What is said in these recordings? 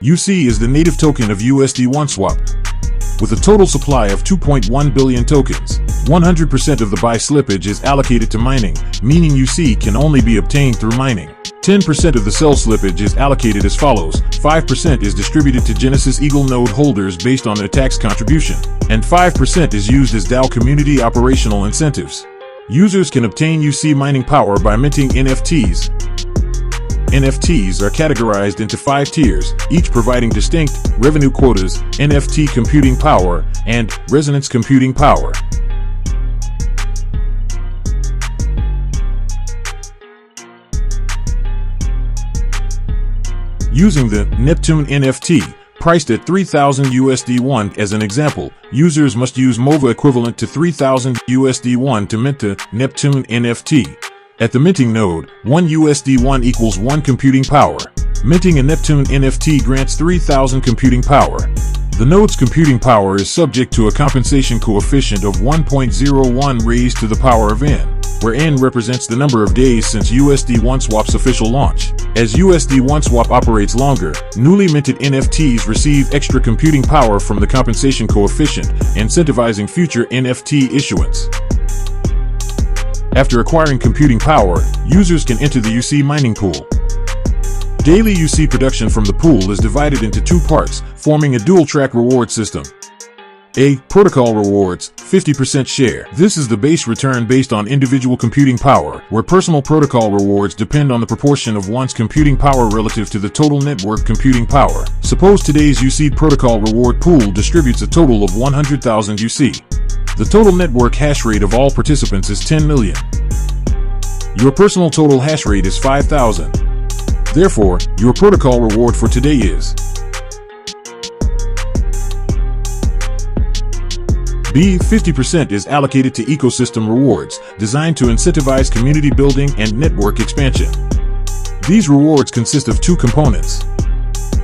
UC is the native token of USD OneSwap. With a total supply of 2.1 billion tokens, 100% of the buy slippage is allocated to mining, meaning UC can only be obtained through mining. 10% of the sell slippage is allocated as follows: 5% is distributed to Genesis Eagle node holders based on their tax contribution, and 5% is used as DAO community operational incentives. Users can obtain UC mining power by minting NFTs. NFTs are categorized into 5 tiers, each providing distinct revenue quotas: NFT computing power and resonance computing power. Using the Neptune NFT, priced at 3,000 USD1 as an example, users must use MOVA equivalent to 3,000 USD1 to mint the Neptune NFT. At the minting node, 1 USD1 equals 1 computing power. Minting a Neptune NFT grants 3,000 computing power. The node's computing power is subject to a compensation coefficient of 1.01 raised to the power of n, where n represents the number of days since USD OneSwap's official launch. As USD OneSwap operates longer, newly minted NFTs receive extra computing power from the compensation coefficient, incentivizing future NFT issuance. After acquiring computing power, users can enter the UC mining pool. Daily UC production from the pool is divided into 2 parts, forming a dual-track reward system. A. Protocol rewards, 50% share. This is the base return based on individual computing power, where personal protocol rewards depend on the proportion of one's computing power relative to the total network computing power. Suppose today's UC protocol reward pool distributes a total of 100,000 UC. The total network hash rate of all participants is 10 million. Your personal total hash rate is 5,000. Therefore, your protocol reward for today is B. 50% is allocated to ecosystem rewards, designed to incentivize community building and network expansion. These rewards consist of 2 components.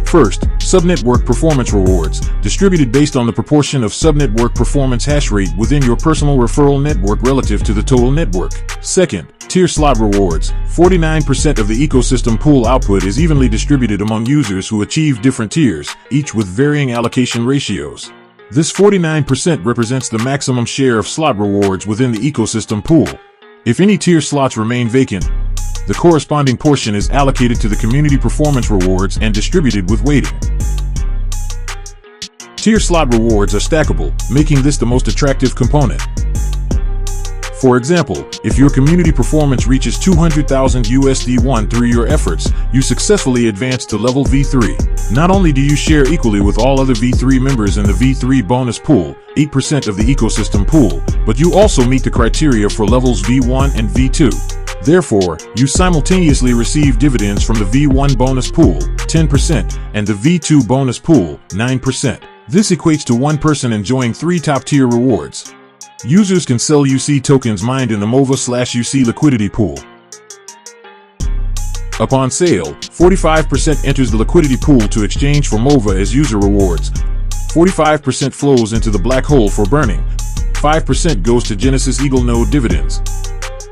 First, subnetwork performance rewards, distributed based on the proportion of subnetwork performance hash rate within your personal referral network relative to the total network. Second, tier slot rewards. 49% of the ecosystem pool output is evenly distributed among users who achieve different tiers, each with varying allocation ratios. This 49% represents the maximum share of slot rewards within the ecosystem pool. If any tier slots remain vacant, the corresponding portion is allocated to the community performance rewards and distributed with weighting. Tier slot rewards are stackable, making this the most attractive component. For example, if your community performance reaches 200,000 USD1 through your efforts, you successfully advance to level V3. Not only do you share equally with all other V3 members in the V3 bonus pool, 8% of the ecosystem pool, but you also meet the criteria for levels V1 and V2. Therefore, you simultaneously receive dividends from the V1 bonus pool, 10%, and the V2 bonus pool, 9%. This equates to one person enjoying 3 top-tier rewards. Users can sell UC tokens mined in the MOVA/UC liquidity pool. Upon sale, 45% enters the liquidity pool to exchange for MOVA as user rewards. 45% flows into the black hole for burning. 5% goes to Genesis Eagle node dividends.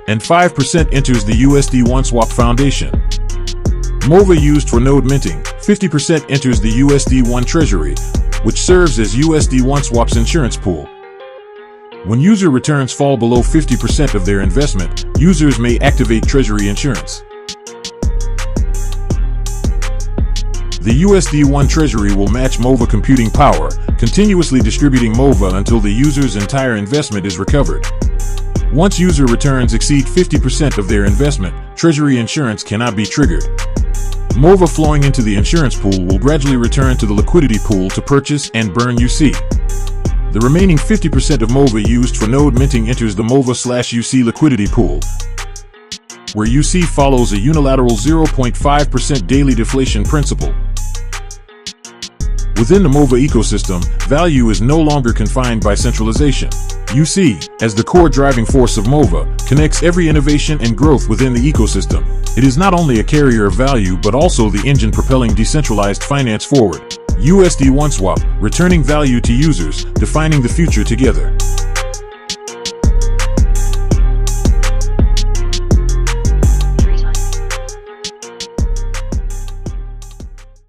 And 5% enters the USD OneSwap Foundation. MOVA used for node minting. 50% enters the USD1 treasury, which serves as USD OneSwap's insurance pool. When user returns fall below 50% of their investment, users may activate treasury insurance. The USD1 treasury will match MOVA computing power, continuously distributing MOVA until the user's entire investment is recovered. Once user returns exceed 50% of their investment, treasury insurance cannot be triggered. MOVA flowing into the insurance pool will gradually return to the liquidity pool to purchase and burn UC. The remaining 50% of MOVA used for node minting enters the MOVA/UC liquidity pool, where UC follows a unilateral 0.5% daily deflation principle. Within the MOVA ecosystem, value is no longer confined by centralization. UC, as the core driving force of MOVA, connects every innovation and growth within the ecosystem. It is not only a carrier of value but also the engine propelling decentralized finance forward. USD OneSwap, returning value to users, defining the future together.